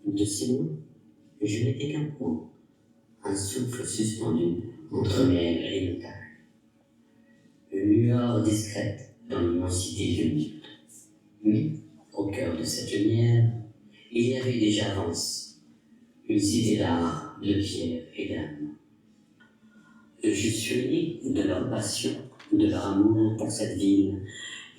De ces mots, je n'étais qu'un point, un souffle suspendu entre mer et montagne. Une lueur discrète dans l'immensité du monde. Mais, au cœur de cette lumière, il y avait déjà Vence, une cité d'art, de pierre et d'âme. Je suis né de leur passion, de leur amour pour cette ville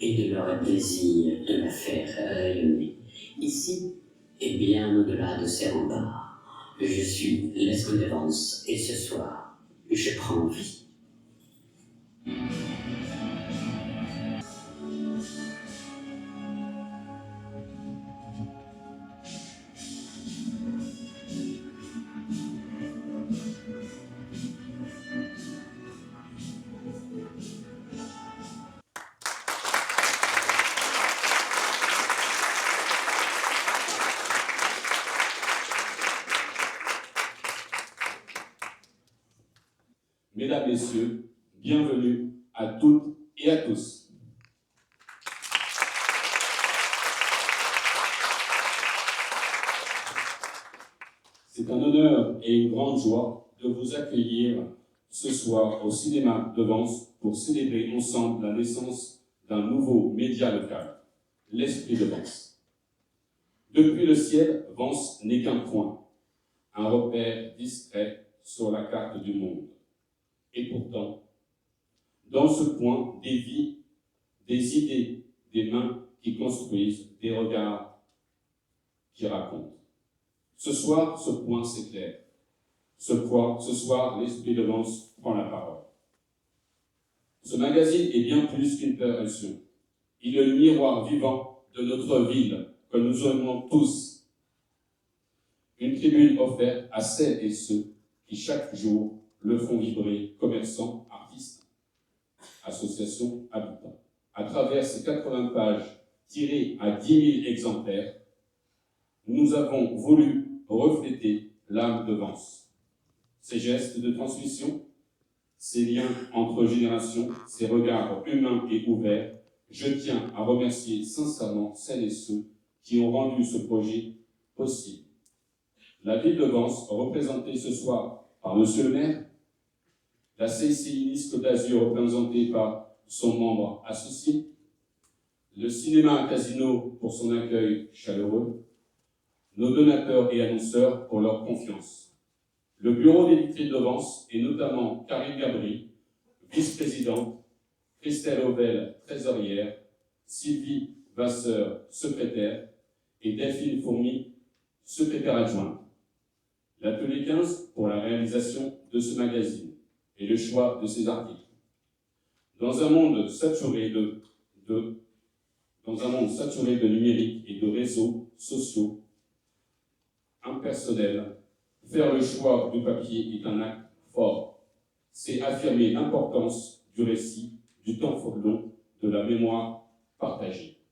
et de leur désir de la faire rayonner. Ici, et bien au-delà de ces remparts, je suis l'esprit de Vence et ce soir, je prends vie. Mesdames, Messieurs, bienvenue à toutes et à tous. C'est un honneur et une grande joie de vous accueillir ce soir au cinéma de Vence pour célébrer ensemble la naissance d'un nouveau média local, l'Esprit de Vence. Depuis le ciel, Vence n'est qu'un point, un repère discret sur la carte du monde. Et pourtant, dans ce point, des vies, des idées, des mains qui construisent, des regards qui racontent. Ce soir, ce point s'éclaire. Ce soir, l'Esprit de Vence prend la parole. Ce magazine est bien plus qu'une parution. Il est le miroir vivant de notre ville que nous aimons tous. Une tribune offerte à celles et ceux qui, chaque jour, le font vibrer, commerçants, artistes, associations, habitants. À travers ces 80 pages tirées à 10 000 exemplaires, nous avons voulu refléter l'âme de Vence. Ces gestes de transmission, ces liens entre générations, ces regards humains et ouverts, je tiens à remercier sincèrement celles et ceux qui ont rendu ce projet possible. La ville de Vence, représentée ce soir par Monsieur le maire, la CCI Nice Côte d'Azur représentée par son membre associé, le cinéma Casino pour son accueil chaleureux, nos donateurs et annonceurs pour leur confiance, le bureau des vitrines de Vence et notamment Karine Gabry, vice-présidente, Christelle Auvel, trésorière, Sylvie Vasseur, secrétaire et Delphine Fourmy, secrétaire adjointe. L'atelier 15 pour la réalisation de ce magazine et le choix de ses articles. Dans un monde saturé de numérique et de réseaux sociaux impersonnels, faire le choix du papier est un acte fort. C'est affirmer l'importance du récit, du temps long, de la mémoire partagée.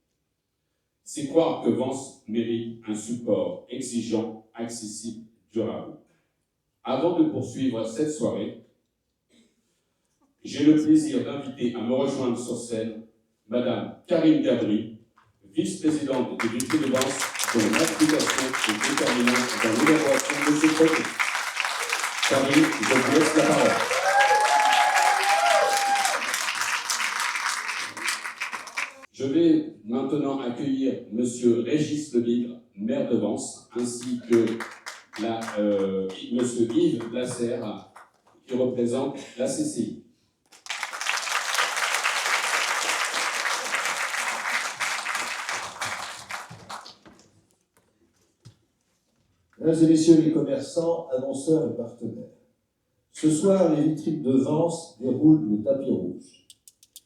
C'est croire que Vence mérite un support exigeant, accessible, durable. Avant de poursuivre cette soirée, j'ai le plaisir d'inviter à me rejoindre sur scène Madame Karine Gabry, vice-présidente du Vitrine de Vence, dont l'implication est déterminante dans l'élaboration de ce projet. Karine, je vous laisse la parole. Je vais maintenant accueillir Monsieur Régis Lebigre, maire de Vence, ainsi que Monsieur Yves Lasserre, qui représente la CCI. Mesdames et messieurs les commerçants, annonceurs et partenaires, ce soir, les vitrines de Vence déroulent le tapis rouge.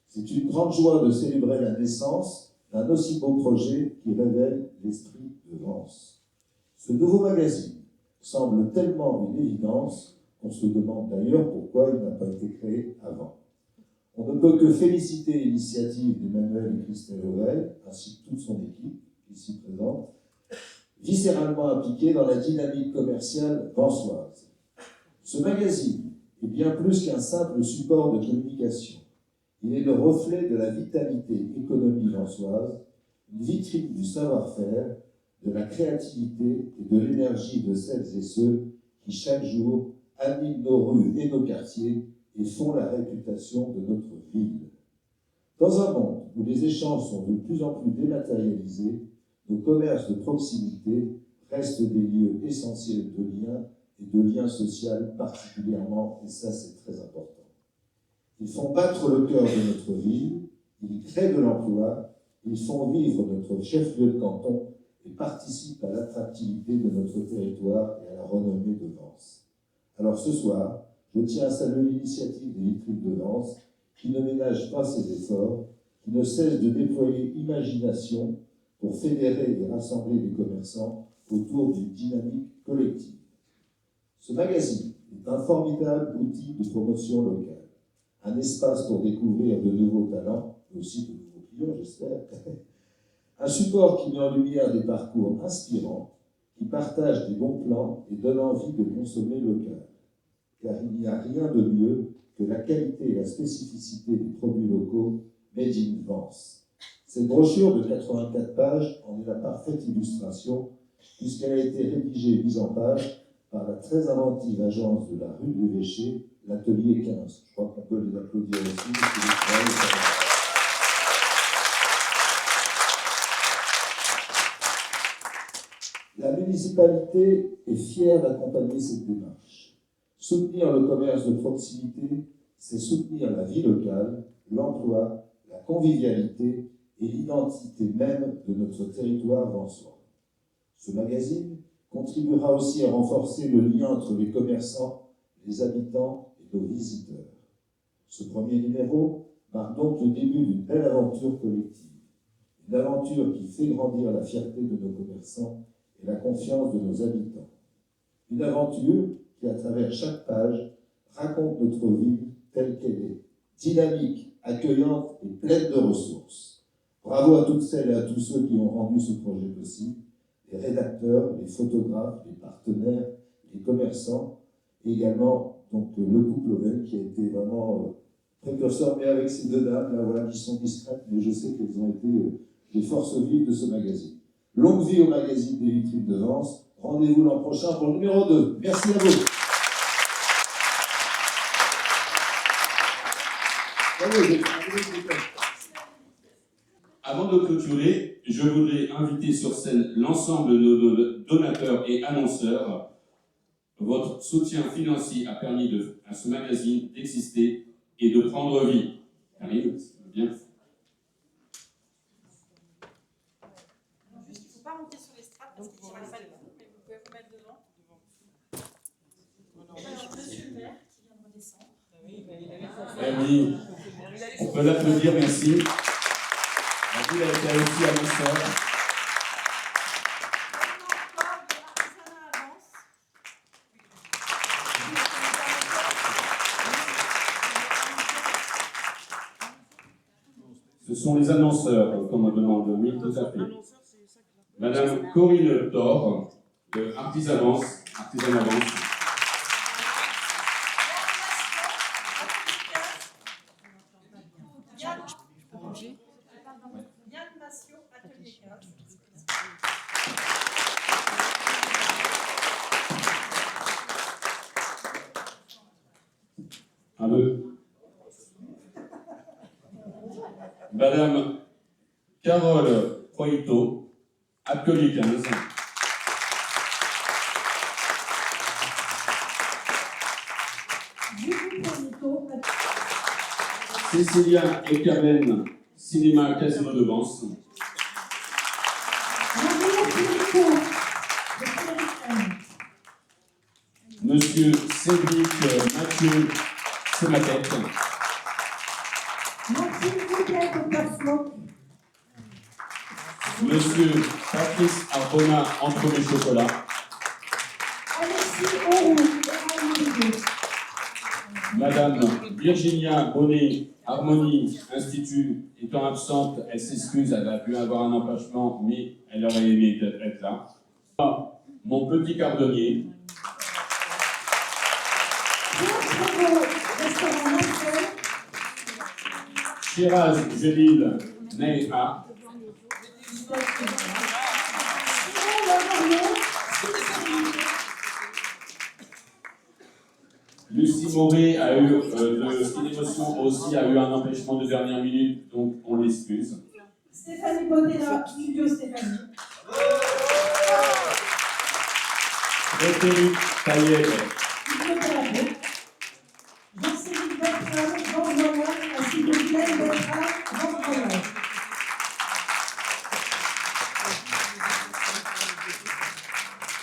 C'est une grande joie de célébrer la naissance d'un aussi beau projet qui révèle l'esprit de Vence. Ce nouveau magazine semble tellement une évidence qu'on se demande d'ailleurs pourquoi il n'a pas été créé avant. On ne peut que féliciter l'initiative d'Emmanuel et Christelle Aurel, ainsi que toute son équipe, ici présente, viscéralement impliquée dans la dynamique commerciale vensoise. Ce magazine est bien plus qu'un simple support de communication. Il est le reflet de la vitalité économie vensoise, une vitrine du savoir-faire, de la créativité et de l'énergie de celles et ceux qui, chaque jour, animent nos rues et nos quartiers et font la réputation de notre ville. Dans un monde où les échanges sont de plus en plus dématérialisés, nos commerces de proximité restent des lieux essentiels de liens et de liens sociaux particulièrement, et ça c'est très important. Ils font battre le cœur de notre ville, ils créent de l'emploi, ils font vivre notre chef-lieu de canton et participent à l'attractivité de notre territoire et à la renommée de Vence. Alors ce soir, je tiens à saluer l'initiative des vitrines de Vence, qui ne ménage pas ses efforts, qui ne cesse de déployer imagination pour fédérer et rassembler les commerçants autour d'une dynamique collective. Ce magazine est un formidable outil de promotion locale, un espace pour découvrir de nouveaux talents, mais aussi de nouveaux clients, j'espère, un support qui met en lumière des parcours inspirants, qui partagent des bons plans et donne envie de consommer local. Car il n'y a rien de mieux que la qualité et la spécificité des produits locaux made in Vence. Cette brochure de 84 pages en est la parfaite illustration, puisqu'elle a été rédigée et mise en page par la très inventive agence de la rue de l'Évêché, l'Atelier 15. Je crois qu'on peut les applaudir aussi. La municipalité est fière d'accompagner cette démarche. Soutenir le commerce de proximité, c'est soutenir la vie locale, l'emploi, la convivialité et l'identité même de notre territoire vensois. Ce magazine contribuera aussi à renforcer le lien entre les commerçants, les habitants et nos visiteurs. Ce premier numéro marque donc le début d'une belle aventure collective. Une aventure qui fait grandir la fierté de nos commerçants et la confiance de nos habitants. Une aventure qui, à travers chaque page, raconte notre ville telle qu'elle est, dynamique, accueillante et pleine de ressources. Bravo à toutes celles et à tous ceux qui ont rendu ce projet possible, les rédacteurs, les photographes, les partenaires, les commerçants, et également donc, le couple Aurel qui a été vraiment précurseur, mais avec ces deux dames là, voilà, qui sont discrètes, mais je sais qu'elles ont été les forces vives de ce magazine. Longue vie au magazine des vitrines de Vence. Rendez-vous l'an prochain pour le numéro 2. Merci à vous. Avant de clôturer, je voudrais inviter sur scène l'ensemble de nos donateurs et annonceurs. Votre soutien financier a permis à ce magazine d'exister et de prendre vie. Karine, bien. Alors juste, il ne faut pas monter sur les strates parce qu'il ne tira pas le coup, mais vous pouvez vous mettre devant. Alors, monsieur le maire qui vient de redescendre. Oui, on peut l'applaudir, merci. La ville a été aussi annonceur. Ce sont les annonceurs qu'on me demande, oui, tout à fait. Madame Corinne Thor, de Artisanavance. Yann Massio, Atelier 15. Un peu. Madame Carole Proito, Atelier 15. Cécilia et Carmen, Cinéma Casino de Vence. Monsieur Cédric Mathieu Semaquette. Monsieur Patrice Arbona entre les chocolats. Madame Virginia Bonnet, Harmonie Institut, étant absente, elle s'excuse, elle a pu avoir un empêchement, mais elle aurait aimé être là. Mon petit cardonnier. Shiraz Jelil Neha. Lucie Moret a eu de Cinémotion aussi a eu un empêchement de dernière minute, donc on l'excuse. Stéphanie Bonnella, Studio Stéphanie. Frédéric Taillel. Jean-Céline Bertrand, Jean Voyage, ainsi que Glenn Bertrand, Jean Voyage.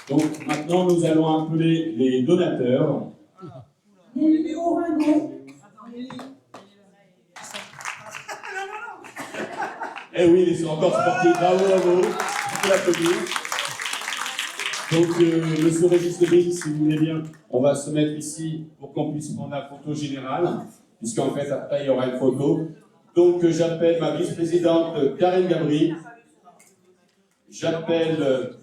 Donc maintenant nous allons appeler les donateurs. Nelly Oringo. Eh oui, ils sont encore sportifs, bravo, bravo, je peux l'applaudir. Donc, monsieur Régis Lebris, si vous voulez bien, on va se mettre ici pour qu'on puisse prendre la photo générale, puisqu'en fait, après, il y aura une photo. Donc, j'appelle ma vice-présidente Karine Gabry, j'appelle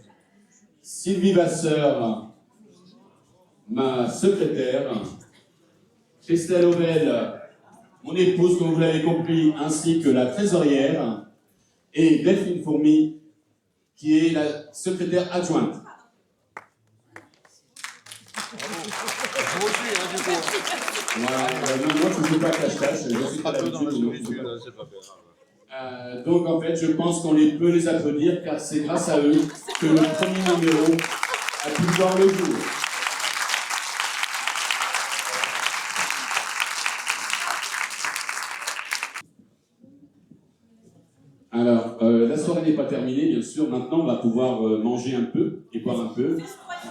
Sylvie Vasseur, ma secrétaire, Christelle Auvel, mon épouse, comme vous l'avez compris, ainsi que la trésorière, et Delphine Fourmi, qui est la secrétaire adjointe. Voilà, moi je ne fais pas cache-cache, je ne suis pas d'habitude. Donc en fait, je pense qu'on peut les applaudir, car c'est grâce à eux que le premier numéro a pu voir le jour. Alors, la soirée n'est pas terminée, bien sûr. Maintenant, on va pouvoir manger un peu et boire un peu.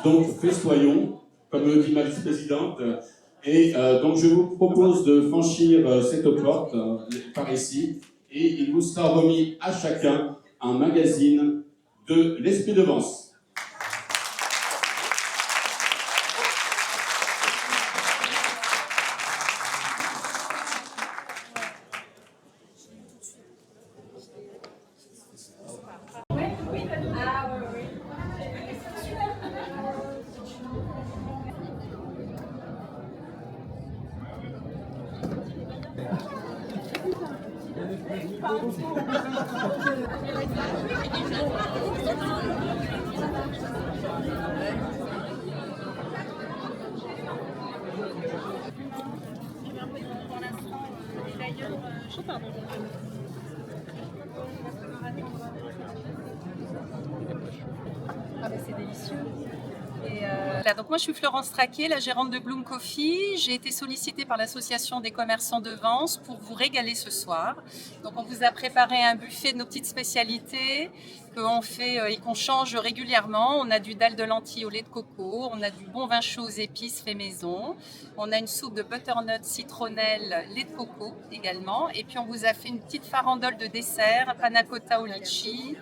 Donc, festoyons, comme dit ma vice-présidente. Et donc, je vous propose de franchir cette porte par ici. Et il vous sera remis à chacun un magazine de l'Esprit de Vence. Ah ben c'est délicieux. Donc moi je suis Florence Traquet, la gérante de Bloom Coffee. J'ai été sollicitée par l'association des commerçants de Vence pour vous régaler ce soir. Donc on vous a préparé un buffet de nos petites spécialités qu'on fait et qu'on change régulièrement. On a du dalle de lentilles au lait de coco, on a du bon vin chaud aux épices fait maison, on a une soupe de butternut citronnelle lait de coco également. Et puis on vous a fait une petite farandole de dessert, panna cotta au litchi,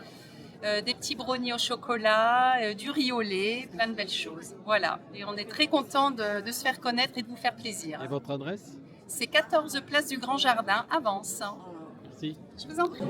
des petits brownies au chocolat, du riz au lait, plein de belles choses. Voilà, et on est très content de se faire connaître et de vous faire plaisir. Et votre adresse? C'est 14 place du Grand Jardin, à Vence. Merci. Je vous en prie.